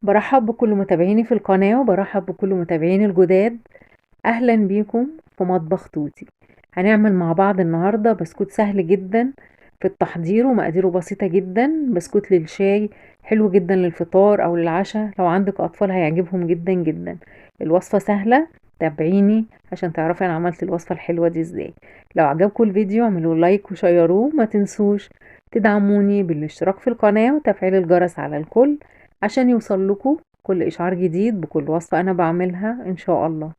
برحب بكل متابعيني في القناة وبرحب بكل متابعيني الجداد. أهلا بيكم في مطبخ توتي. هنعمل مع بعض النهاردة بسكوت سهل جدا في التحضير ومقاديره بسيطة جدا. بسكوت للشاي، حلو جدا للفطار أو للعشاء. لو عندك أطفال هيعجبهم جدا جدا. الوصفة سهلة، تابعيني عشان تعرفي أنا عملت الوصفة الحلوة دي ازاي. لو عجبكم الفيديو اعملوا لايك وشيروه، ما تنسوش تدعموني بالاشتراك في القناة وتفعيل الجرس على الكل عشان يوصل لكم كل إشعار جديد بكل وصفة أنا بعملها إن شاء الله.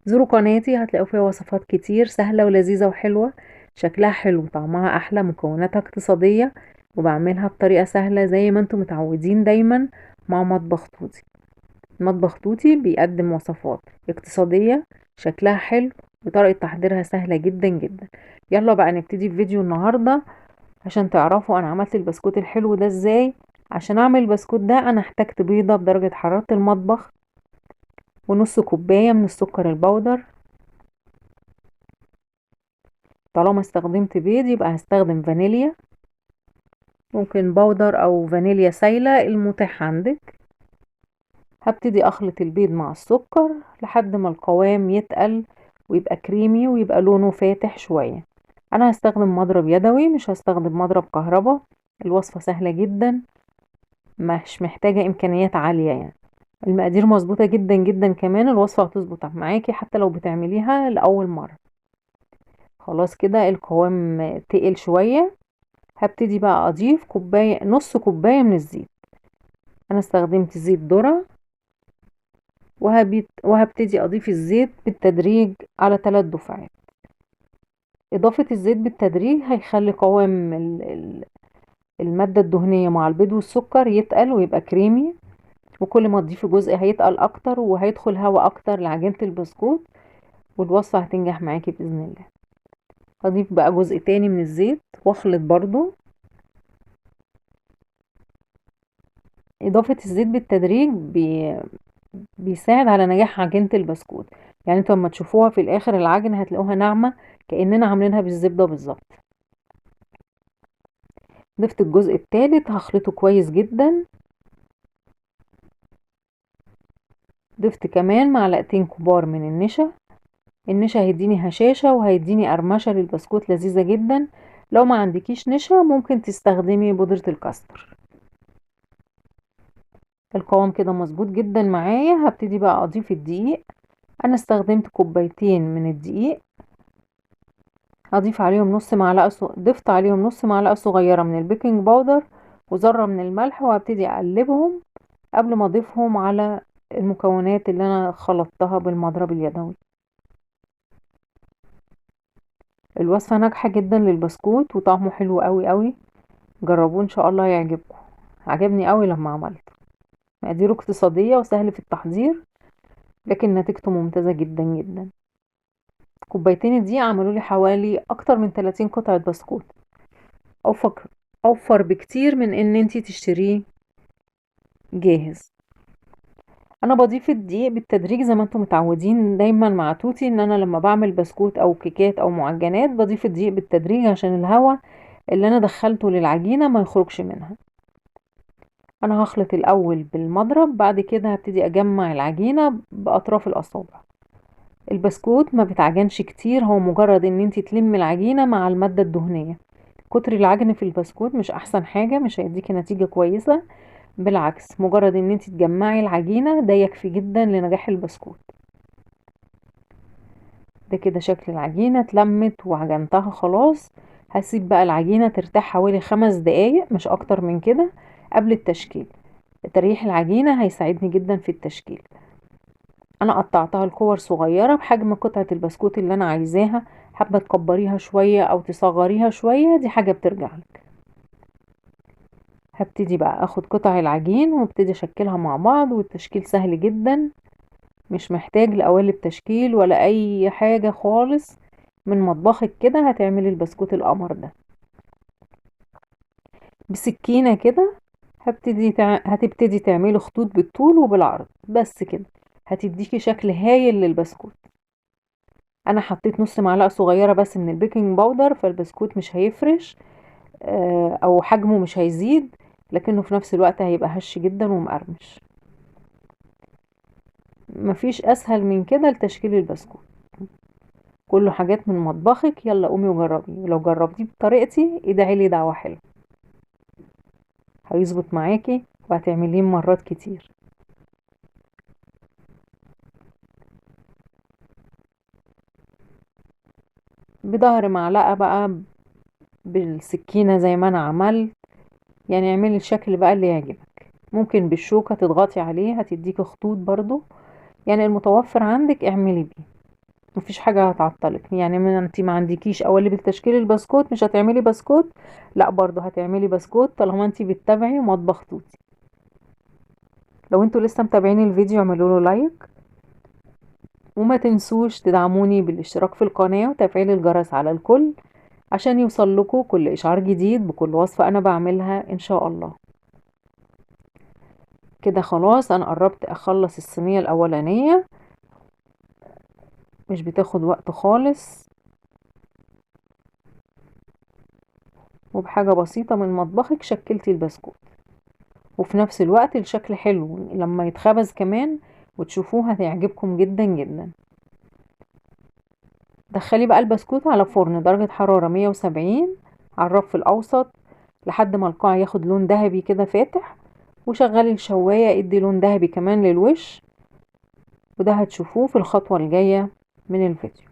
زوروا قناتي، هتلاقوا فيها وصفات كتير سهلة ولذيذة وحلوة، شكلها حلو، طعمها أحلى، مكوناتها اقتصادية، وبعملها بطريقة سهلة زي ما انتم متعودين دايما مع مطبخ توتي. مطبخ توتي بيقدم وصفات اقتصادية، شكلها حلو، وطريقة تحضيرها سهلة جدا جدا. يلا بقى نبتدي في فيديو النهاردة عشان تعرفوا انا عملت البسكوت الحلو ده ازاي. عشان اعمل البسكوت ده انا احتجت بيضة بدرجة حرارة المطبخ، ونص كوباية من السكر البودر. طالما استخدمت بيض يبقى هستخدم فانيليا، ممكن بودر او فانيليا سايلة المتاح عندك. هبتدي اخلط البيض مع السكر لحد ما القوام يتقل ويبقى كريمي ويبقى لونه فاتح شوية. انا هستخدم مضرب يدوي، مش هستخدم مضرب كهربا. الوصفة سهلة جدا، مش محتاجة امكانيات عالية يعني. المقادير مظبوطة جدا جدا، كمان الوصفة هتظبط معاكي حتى لو بتعمليها لأول مرة. خلاص كده القوام تقل شوية. هبتدي بقى اضيف كوباية، نص كوباية من الزيت. انا استخدمت زيت ذرة، وهبتدي اضيف الزيت بالتدريج على 3 دفعات. اضافة الزيت بالتدريج هيخلي قوام المادة الدهنية مع البيض والسكر يتقل ويبقى كريمي، وكل ما تضيفي جزء هيتقل اكتر وهيدخل هواء اكتر لعجينة البسكوت، والوصفة هتنجح معاكي بإذن الله. هضيف بقى جزء تاني من الزيت واخلط برضو. إضافة الزيت بالتدريج بيساعد على نجاح عجينة البسكوت. يعني انتوا لما تشوفوها في الآخر العجنة هتلاقوها ناعمة كأننا عاملينها بالزبدة بالظبط. ضفت الجزء الثالث هخلطه كويس جدا. ضفت كمان معلقتين كبار من النشا. النشا هيديني هشاشة وهيديني قرمشة للبسكوت لذيذة جدا. لو ما عندكيش نشا ممكن تستخدمي بودرة الكاستر. القوام كده مظبوط جدا معايا. هبتدي بقى اضيف الدقيق. انا استخدمت كوبايتين من الدقيق. هضيف عليهم ضفت عليهم نص معلقة صغيرة من البيكنج باودر وذرة من الملح، وهبتدي اقلبهم قبل ما اضيفهم على المكونات اللي انا خلطتها بالمضرب اليدوي. الوصفة ناجحة جدا للبسكوت وطعمه حلو قوي قوي. جربوه ان شاء الله يعجبكم. عجبني قوي لما عملته. مقاديره اقتصادية وسهل في التحضير، لكن نتيجته ممتازة جدا جدا. كوبايتين دي عملوا لي حوالي اكتر من 30 قطعة بسكوت. اوفر اوفر بكتير من ان انتي تشتريه جاهز. انا بضيف الدقيق بالتدريج زي ما انتم متعودين دايما مع توتي، ان انا لما بعمل بسكوت او كيكات او معجنات بضيف الدقيق بالتدريج عشان الهواء اللي انا دخلته للعجينة ما يخرجش منها. انا هخلط الاول بالمضرب، بعد كده هبتدي اجمع العجينة باطراف الاصابع. البسكوت ما بتعجنش كتير، هو مجرد ان انتي تلمي العجينة مع المادة الدهنية. كتر العجن في البسكوت مش احسن حاجة، مش هيديكي نتيجة كويسة. بالعكس، مجرد ان انتي تجمعي العجينة ده يكفي جدا لنجاح البسكوت. ده كده شكل العجينة اتلمت وعجنتها خلاص. هسيب بقى العجينة ترتاح حوالي 5 دقايق، مش اكتر من كده، قبل التشكيل. تريح العجينة هيساعدني جدا في التشكيل. انا قطعتها لكور صغيرة بحجم قطعة البسكوت اللي انا عايزاها. حابة تكبريها شوية او تصغريها شوية، دي حاجة بترجعلك. هبتدي بقى اخد قطع العجين وابتدي اشكلها مع بعض، والتشكيل سهل جدا، مش محتاج لقوالب تشكيل ولا اي حاجة خالص. من مطبخك كده هتعملي البسكوت القمر ده بسكينة كده. هتبتدي تعملي خطوط بالطول وبالعرض بس كده، هتديكي شكل هايل للبسكوت. انا حطيت نص معلقة صغيرة بس من البيكنج باودر، فالبسكوت مش هيفرش او حجمه مش هيزيد، لكنه في نفس الوقت هيبقى هش جدا ومقرمش. مفيش اسهل من كده لتشكيل البسكوت، كله حاجات من مطبخك. يلا قومي وجربي، ولو جربتيه بطريقتي ادعي لي دعوة حلوة، هيظبط معاكي وهتعمليه مرات كتير. بظهر معلقة بقى، بالسكينة زي ما انا عملت، يعني اعملي الشكل بقى اللي يعجبك. ممكن بالشوكة تضغطي عليه هتديكي خطوط برضو، يعني المتوفر عندك اعملي بيه، مفيش حاجة هتعطلك. يعني من انتي ما عندكيش قوالب التشكيل البسكوت مش هتعملي بسكوت، لا برضو هتعملي بسكوت طالما انتي بتتابعي مطبخ توتي. لو انتوا لسه متابعين الفيديو اعملوا له لايك، وما تنسوش تدعموني بالاشتراك في القناة وتفعيل الجرس على الكل عشان يوصل لكم كل اشعار جديد بكل وصفة انا بعملها ان شاء الله. كده خلاص انا قربت اخلص الصينية الاولانية، مش بتاخد وقت خالص، وبحاجة بسيطة من مطبخك شكلتي البسكوت، وفي نفس الوقت الشكل حلو لما يتخبز كمان وتشوفوه هتعجبكم جدا جدا. دخلي بقى البسكوت على فرن درجة حرارة 170 على الرف الاوسط لحد ما القاع ياخد لون ذهبي كده فاتح، وشغلي الشواية ادي لون ذهبي كمان للوش، وده هتشوفوه في الخطوة الجاية من الفيديو.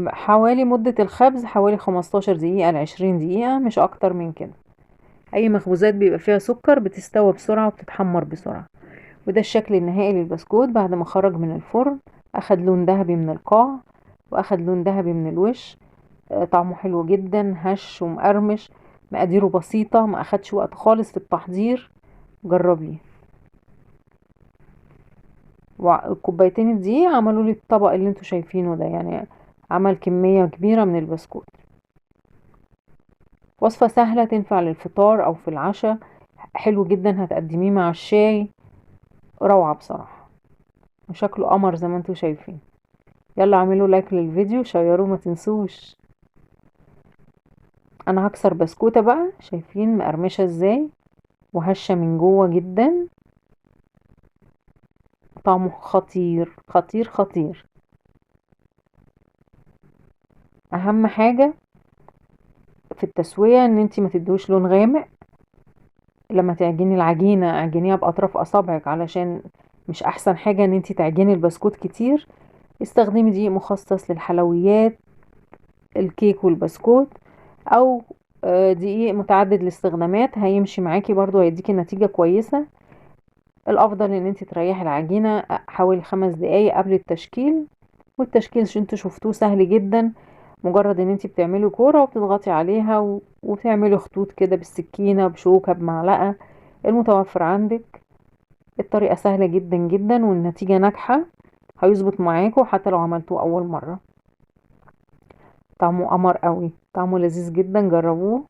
حوالي مدة الخبز حوالي 15 دقيقة ل20 دقيقة، مش اكتر من كده. اي مخبوزات بيبقى فيها سكر بتستوى بسرعة وبتتحمر بسرعة. وده الشكل النهائي للبسكوت بعد ما خرج من الفرن، اخد لون ذهبي من القاع واخد لون ذهبي من الوش. طعمه حلو جدا، هش ومقرمش، مقاديره بسيطة، ما اخدش وقت خالص في التحضير. جربيه. والكوبايتين الدقيق عملوا لي الطبق اللي انتوا شايفينه ده، يعني عمل كمية كبيرة من البسكوت. وصفة سهلة تنفع للفطار او في العشاء، حلو جدا هتقدميه مع الشاي، روعة بصراحة، وشكله قمر زي ما انتوا شايفين. يلا اعملوا لايك للفيديو، شيروه ما تنسوش. انا هكسر بسكوتة بقى، شايفين مقرمشة ازاي وهشة من جوه جدا، طعمه خطير خطير خطير. اهم حاجة في التسوية ان انتي ما تدوش لون غامق. لما تعجني العجينة اعجنيها باطراف اصابعك، علشان مش احسن حاجة ان انتي تعجني البسكوت كتير. استخدمي دقيق مخصص للحلويات، الكيك والبسكوت، او دقيق متعدد الاستخدامات هيمشي معاكي برضو، هيديكي نتيجة كويسة. الافضل ان انت تريحي العجينة حوالي 5 دقايق قبل التشكيل. والتشكيل انتوا شفتوه سهل جدا، مجرد ان انت بتعملي كورة وبتضغطي عليها وبتعملي خطوط كده بالسكينة بشوكة بمعلقة المتوفر عندك. الطريقة سهلة جدا جدا والنتيجة ناجحة، هيظبط معاكم حتى لو عملتوه اول مرة. طعمه قمر قوي، طعمه لذيذ جدا، جربوه،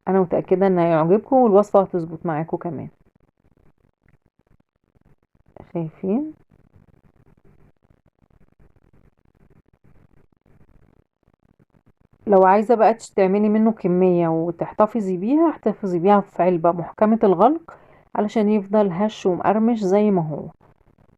انا متأكدة ان هيعجبكم والوصفة هتظبط معاكم كمان. شايفين؟ لو عايزة بقى تعملي منه كمية وتحتفظي بيها، احتفظي بيها في علبة محكمة الغلق علشان يفضل هش ومقرمش زي ما هو،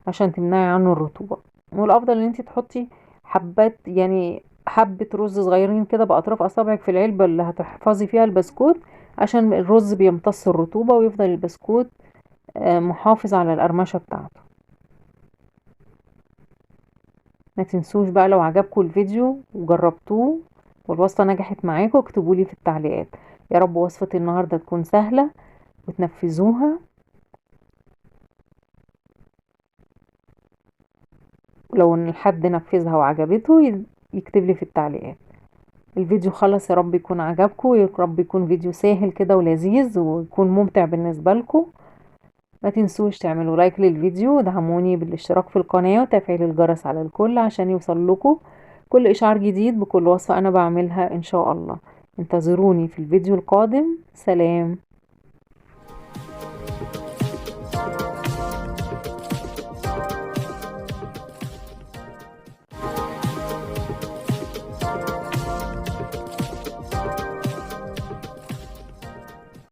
عشان تمنعي عنه الرطوبة. والافضل ان انتي تحطي حبات، يعني حبة رز صغيرين كده باطراف اصابعك في العلبة اللي هتحفظي فيها البسكوت، عشان الرز بيمتص الرطوبة ويفضل البسكوت محافظ على القرمشة بتاعته. ما تنسوش بقى لو عجبكم الفيديو وجربتوه والوصفة نجحت معاكم اكتبولي في التعليقات. يا رب وصفة النهاردة تكون سهلة وتنفذوها، ولو ان حد نفذها وعجبته يكتب لي في التعليقات. الفيديو خلص، يا رب يكون عجبكم، يا رب يكون فيديو سهل كده ولذيذ ويكون ممتع بالنسبة لكم. ما تنسوش تعملوا لايك للفيديو ودعموني بالاشتراك في القناة وتفعيل الجرس على الكل عشان يوصل لكم كل اشعار جديد بكل وصفة انا بعملها ان شاء الله. انتظروني في الفيديو القادم. سلام.